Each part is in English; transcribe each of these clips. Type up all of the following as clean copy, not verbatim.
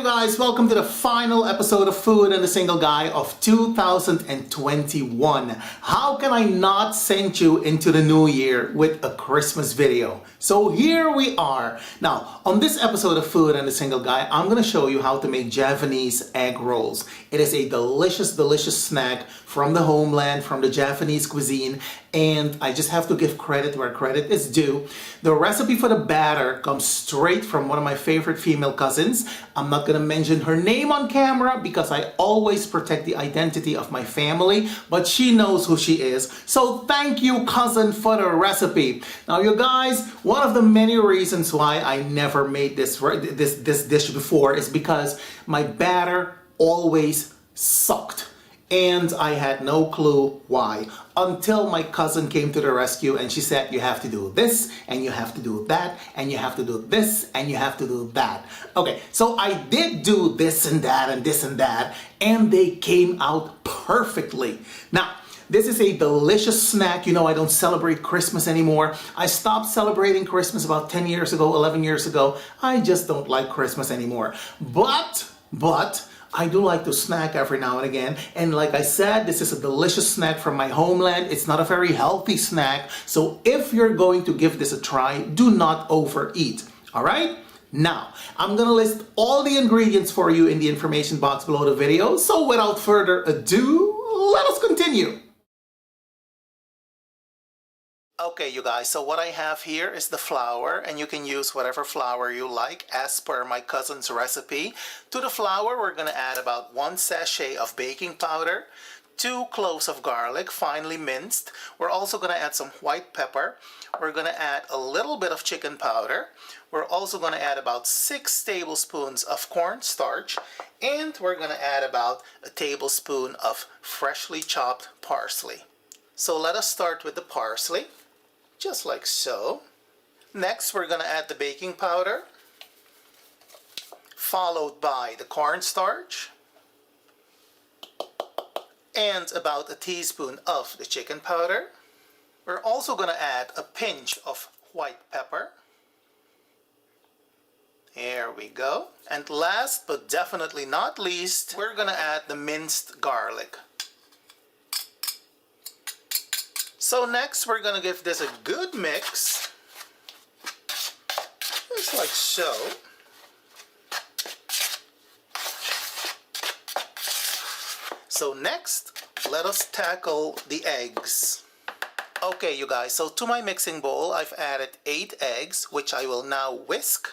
guys, welcome to the final episode of Food and the Single Guy of 2021. How can I not send you into the new year with a Christmas video? So here we are. Now, on this episode of Food and the Single Guy, I'm going to show you how to make Javanese egg rolls. It is a delicious, delicious snack from the homeland, from the Javanese cuisine, and I just have to give credit where credit is due. The recipe for the batter comes straight from one of my favorite female cousins. I'm not going to mention her name on camera because I always protect the identity of my family, but she knows who she is. So thank you, cousin, for the recipe. Now, you guys, one of the many reasons why I never made this dish before is because my batter always sucked. And I had no clue why until my cousin came to the rescue and she said, you have to do this and you have to do that and you have to do this and you have to do that. Okay, so I did do this and that and this and that, and they came out perfectly. Now, this is a delicious snack. You know, I don't celebrate Christmas anymore. I stopped celebrating Christmas about 10 years ago, 11 years ago. I just don't like Christmas anymore. But I do like to snack every now and again. And like I said, this is a delicious snack from my homeland. It's not a very healthy snack. So if you're going to give this a try, do not overeat. All right? Now, I'm going to list all the ingredients for you in the information box below the video. So without further ado, let us continue. Okay, you guys, so what I have here is the flour, and you can use whatever flour you like as per my cousin's recipe. To the flour, we're going to add about 1 sachet of baking powder, 2 cloves of garlic, finely minced. We're also going to add some white pepper. We're going to add a little bit of chicken powder. We're also going to add about 6 tablespoons of cornstarch, and we're going to add about a tablespoon of freshly chopped parsley. So let us start with the parsley. Just like so. Next, we're going to add the baking powder, followed by the cornstarch, and about a teaspoon of the chicken powder. We're also going to add a pinch of white pepper. There we go. And last but definitely not least, we're going to add the minced garlic. So next, we're going to give this a good mix, just like so. So next, let us tackle the eggs. Okay, you guys, so to my mixing bowl, I've added 8 eggs, which I will now whisk.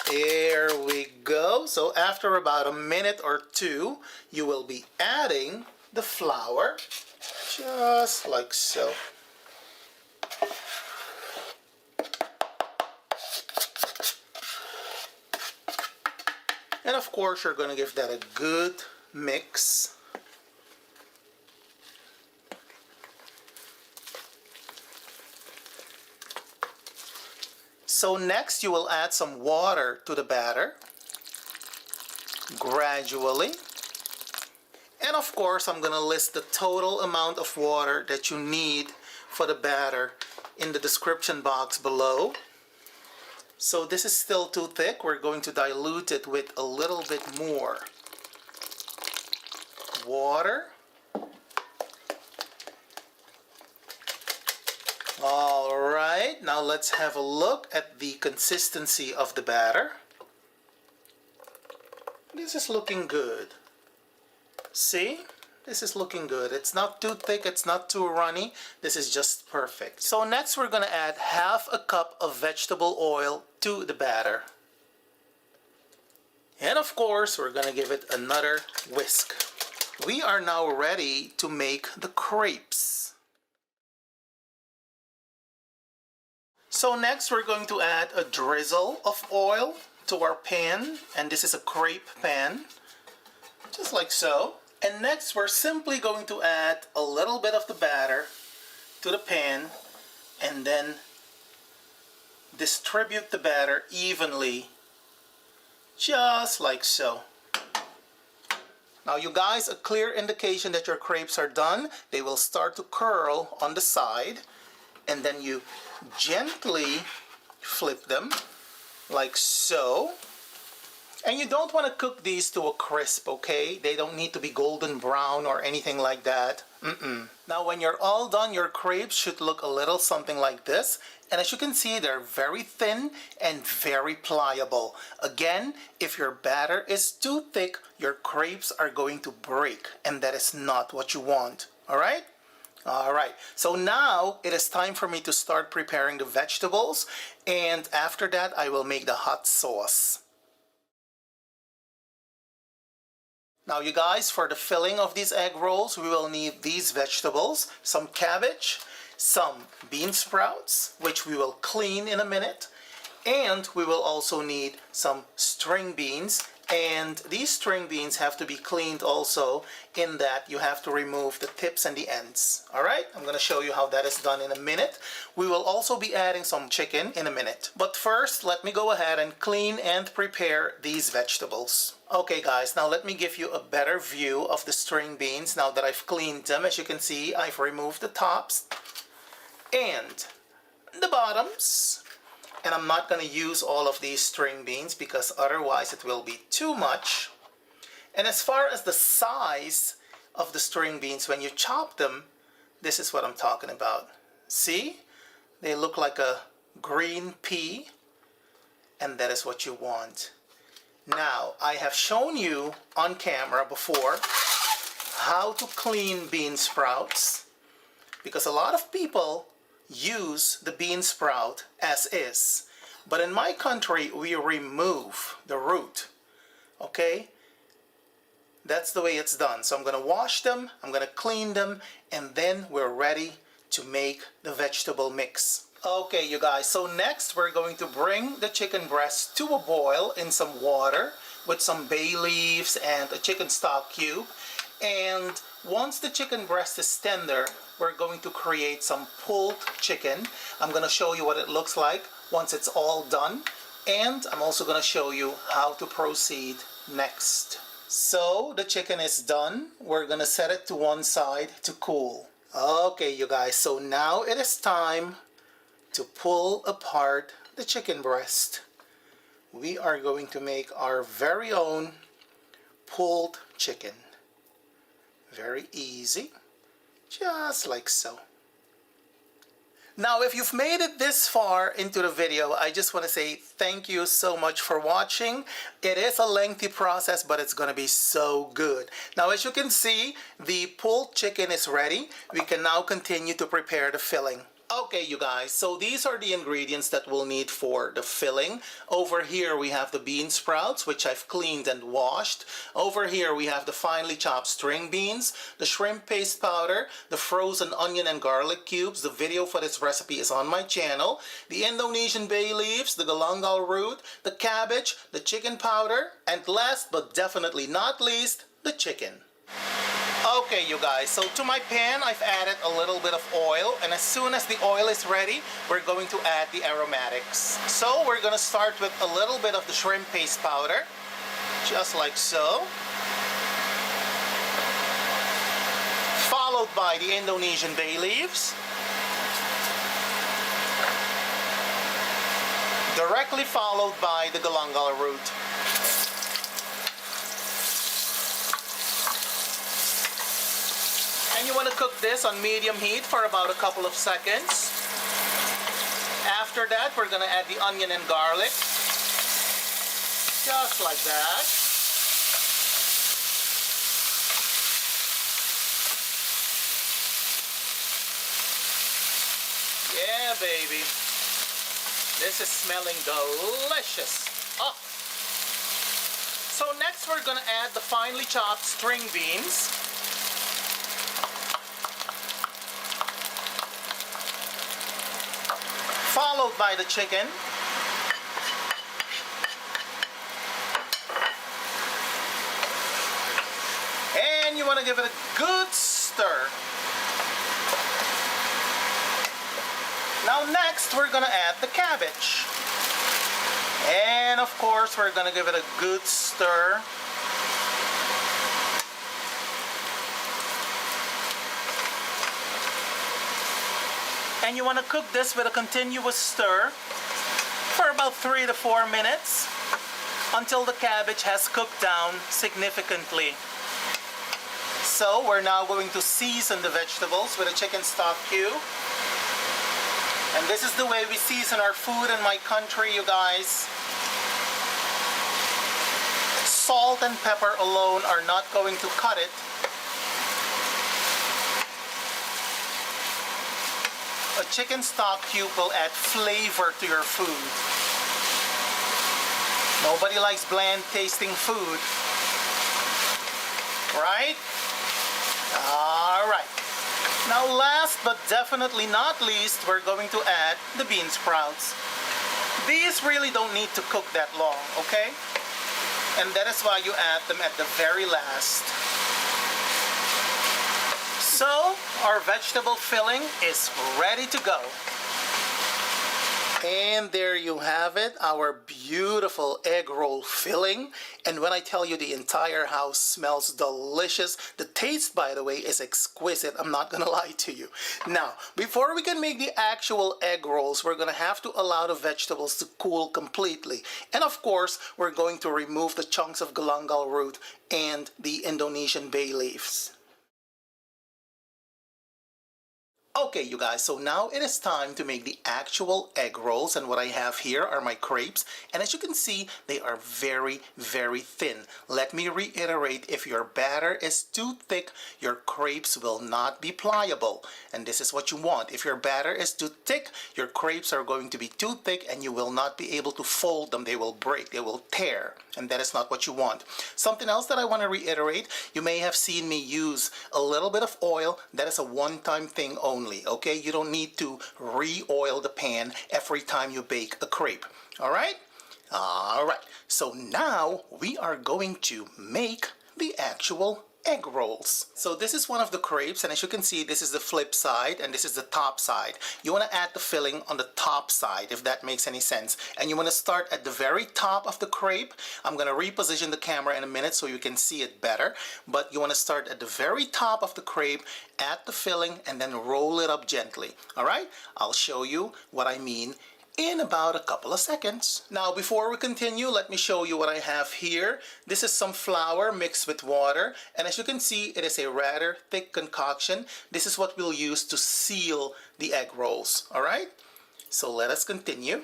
There we go. So after about a minute or 2, you will be adding the flour. Just like so. And of course, you're going to give that a good mix. So next, you will add some water to the batter gradually. And of course, I'm going to list the total amount of water that you need for the batter in the description box below. So this is still too thick. We're going to dilute it with a little bit more water. All right, now let's have a look at the consistency of the batter. This is looking good. See, this is looking good. It's not too thick, it's not too runny. This is just perfect. So next, we're going to add half a cup of vegetable oil to the batter. And of course, we're going to give it another whisk. We are now ready to make the crepes. So next, we're going to add a drizzle of oil to our pan. And this is a crepe pan. Just like so. And next, we're simply going to add a little bit of the batter to the pan and then distribute the batter evenly, just like so. Now, you guys, a clear indication that your crepes are done. They will start to curl on the side, and then you gently flip them like so. And you don't want to cook these to a crisp, okay? They don't need to be golden brown or anything like that. Now when you're all done, your crepes should look a little something like this. And as you can see, they're very thin and very pliable. Again, if your batter is too thick, your crepes are going to break, and that is not what you want. All right? All right, so now it is time for me to start preparing the vegetables, and after that I will make the hot sauce. Now you guys, for the filling of these egg rolls, we will need these vegetables, some cabbage, some bean sprouts, which we will clean in a minute, and we will also need some string beans. And these string beans have to be cleaned also, in that you have to remove the tips and the ends. All right, I'm going to show you how that is done in a minute. We will also be adding some chicken in a minute. But first, let me go ahead and clean and prepare these vegetables. Okay guys, now let me give you a better view of the string beans now that I've cleaned them. As you can see, I've removed the tops and the bottoms. And I'm not going to use all of these string beans because otherwise it will be too much. And as far as the size of the string beans, when you chop them, this is what I'm talking about. See? They look like a green pea, and that is what you want. Now, I have shown you on camera before how to clean bean sprouts, because a lot of people use the bean sprout as is, but in my country we remove the root. Okay, that's the way it's done. So I'm going to wash them, I'm going to clean them, and then we're ready to make the vegetable mix. Okay you guys, so next we're going to bring the chicken breast to a boil in some water with some bay leaves and a chicken stock cube. And once the chicken breast is tender, we're going to create some pulled chicken. I'm going to show you what it looks like once it's all done. And I'm also going to show you how to proceed next. So the chicken is done. We're going to set it to one side to cool. Okay, you guys, so now it is time to pull apart the chicken breast. We are going to make our very own pulled chicken. Very easy, just like so. Now, if you've made it this far into the video, I just want to say thank you so much for watching. It is a lengthy process, but it's going to be so good. Now, as you can see, the pulled chicken is ready. We can now continue to prepare the filling. Okay, you guys, so these are the ingredients that we'll need for the filling. Over here we have the bean sprouts, which I've cleaned and washed. Over here we have the finely chopped string beans, the shrimp paste powder, the frozen onion and garlic cubes. The video for this recipe is on my channel. The Indonesian bay leaves, the galangal root, the cabbage, the chicken powder, and last but definitely not least, the chicken. Okay, you guys, so to my pan I've added a little bit of oil, and as soon as the oil is ready, we're going to add the aromatics. So we're going to start with a little bit of the shrimp paste powder, just like so. Followed by the Indonesian bay leaves. Directly followed by the galangal root. And you want to cook this on medium heat for about a couple of seconds. After that, we're going to add the onion and garlic. Just like that. Yeah, baby. This is smelling delicious. Oh. So next we're going to add the finely chopped string beans. Followed by the chicken. And you want to give it a good stir. Now next we're going to add the cabbage. And of course we're going to give it a good stir. And you want to cook this with a continuous stir for about 3 to 4 minutes. until the cabbage has cooked down significantly. So we're now going to season the vegetables with a chicken stock cube. And this is the way we season our food in my country, you guys. Salt and pepper alone are not going to cut it. A chicken stock cube will add flavor to your food. Nobody likes bland tasting food, right? Alright. Now last but definitely not least, we're going to add the bean sprouts. These really don't need to cook that long, okay? And that is why you add them at the very last. So, our vegetable filling is ready to go. And there you have it, our beautiful egg roll filling. And when I tell you the entire house smells delicious, the taste, by the way, is exquisite. I'm not gonna lie to you. Now, before we can make the actual egg rolls, we're gonna have to allow the vegetables to cool completely. And of course, we're going to remove the chunks of galangal root and the Indonesian bay leaves. Okay, you guys, so now it is time to make the actual egg rolls, and what I have here are my crepes, and as you can see, they are very, very thin. Let me reiterate, if your batter is too thick, your crepes will not be pliable, and this is what you want. If your batter is too thick, your crepes are going to be too thick and you will not be able to fold them. They will break, they will tear, and that is not what you want. Something else that I want to reiterate, you may have seen me use a little bit of oil. That is a one-time thing only. Okay, you don't need to re-oil the pan every time you bake a crepe. All right, so now we are going to make the actual egg rolls. So this is one of the crepes, and as you can see, this is the flip side and this is the top side. You want to add the filling on the top side, if that makes any sense, and you want to start at the very top of the crepe. I'm going to reposition the camera in a minute so you can see it better, but you want to start at the very top of the crepe, add the filling, and then roll it up gently. All right, I'll show you what I mean in about a couple of seconds. Now, before we continue, let me show you what I have here. This is some flour mixed with water, and as you can see, it is a rather thick concoction. This is what we'll use to seal the egg rolls. All right, so let us continue,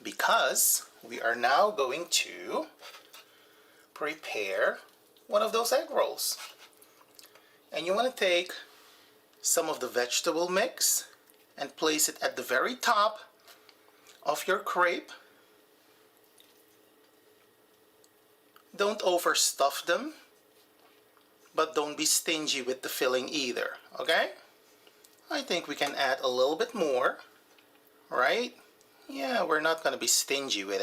because we are now going to prepare one of those egg rolls. And you want to take some of the vegetable mix and place it at the very top of your crepe. Don't overstuff them, but don't be stingy with the filling either, okay? I think we can add a little bit more, right? Yeah, we're not gonna be stingy with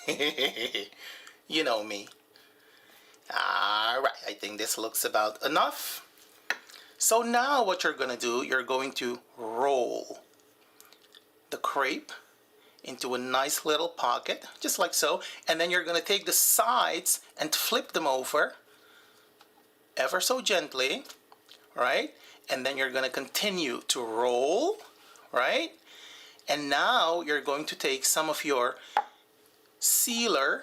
it. You know me. Alright, I think this looks about enough. So now what you're gonna do, you're going to roll the crepe into a nice little pocket, just like so, and then you're going to take the sides and flip them over ever so gently, right? And then you're going to continue to roll, right? And now you're going to take some of your sealer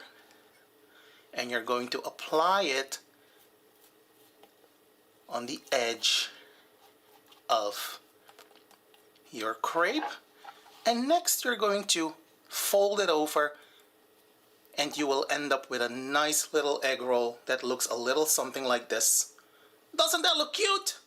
and you're going to apply it on the edge of your crepe. And next you're going to fold it over and you will end up with a nice little egg roll that looks a little something like this. Doesn't that look cute?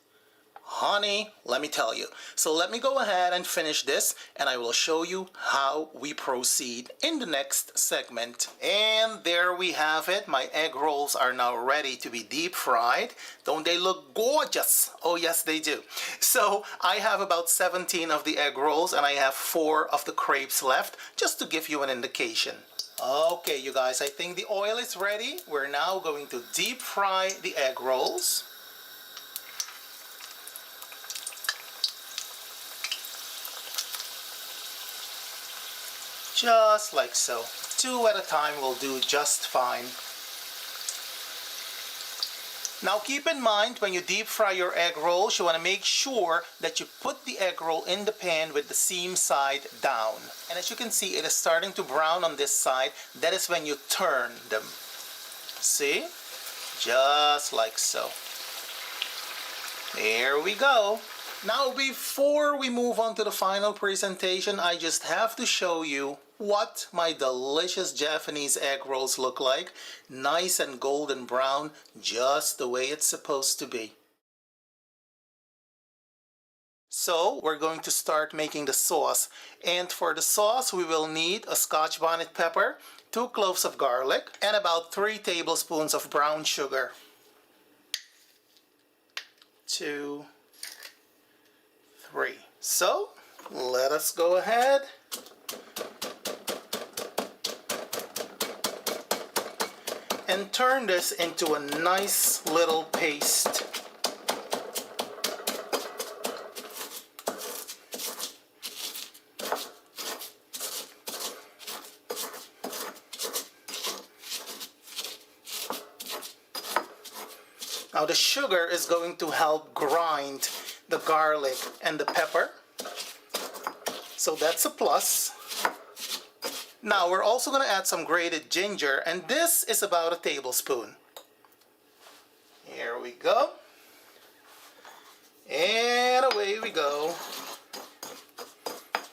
Honey, let me tell you. So let me go ahead and finish this and I will show you how we proceed in the next segment. And there we have it. My egg rolls are now ready to be deep fried. Don't they look gorgeous? Oh yes, they do. So I have about 17 of the egg rolls and I have 4 of the crepes left, just to give you an indication. Okay, you guys, I think the oil is ready. We're now going to deep fry the egg rolls. Just like so. 2 at a time will do just fine. Now keep in mind, when you deep fry your egg rolls, you want to make sure that you put the egg roll in the pan with the seam side down. And as you can see, it is starting to brown on this side. That is when you turn them. See? Just like so. There we go. Now before we move on to the final presentation, I just have to show you what my delicious Javanese egg rolls look like. Nice and golden brown, just the way it's supposed to be. So we're going to start making the sauce. And for the sauce, we will need a Scotch bonnet pepper, 2 cloves of garlic, and about 3 tablespoons of brown sugar. 2, 3. So let us go ahead and turn this into a nice little paste. Now the sugar is going to help grind the garlic and the pepper, so that's a plus. Now we're also going to add some grated ginger, and this is about a tablespoon. Here we go. And away we go.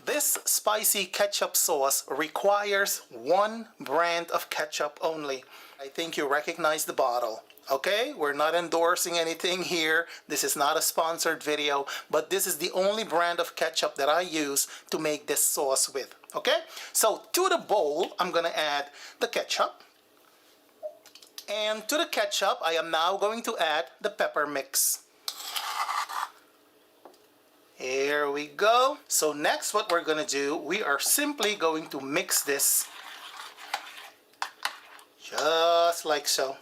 This spicy ketchup sauce requires 1 brand of ketchup only. I think you recognize the bottle. Okay, we're not endorsing anything here. This is not a sponsored video, but this is the only brand of ketchup that I use to make this sauce with. Okay, so to the bowl, I'm gonna add the ketchup. And to the ketchup, I am now going to add the pepper mix. Here we go. So next, what we're gonna do, we are simply going to mix this just like so.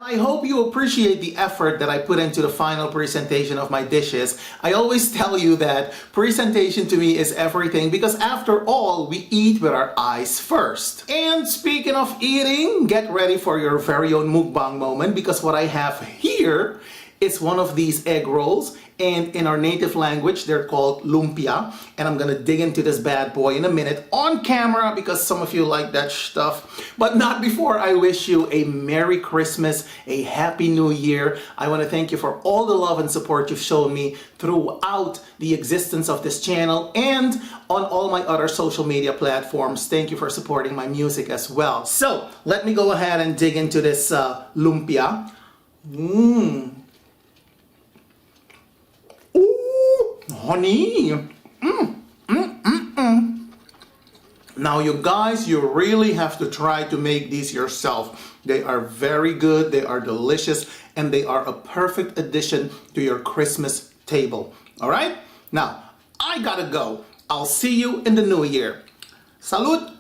I hope you appreciate the effort that I put into the final presentation of my dishes. I always tell you that presentation to me is everything, because after all, we eat with our eyes first. And speaking of eating, get ready for your very own mukbang moment, because what I have here is one of these egg rolls, and in our native language, they're called lumpia. And I'm gonna dig into this bad boy in a minute on camera, because some of you like that stuff. But not before I wish you a Merry Christmas, a Happy New Year. I wanna thank you for all the love and support you've shown me throughout the existence of this channel and on all my other social media platforms. Thank you for supporting my music as well. So let me go ahead and dig into this lumpia. Honey. Now you guys, you really have to try to make these yourself. They are very good, they are delicious, and they are a perfect addition to your Christmas table. All right? Now, I gotta go. I'll see you in the new year. Salud!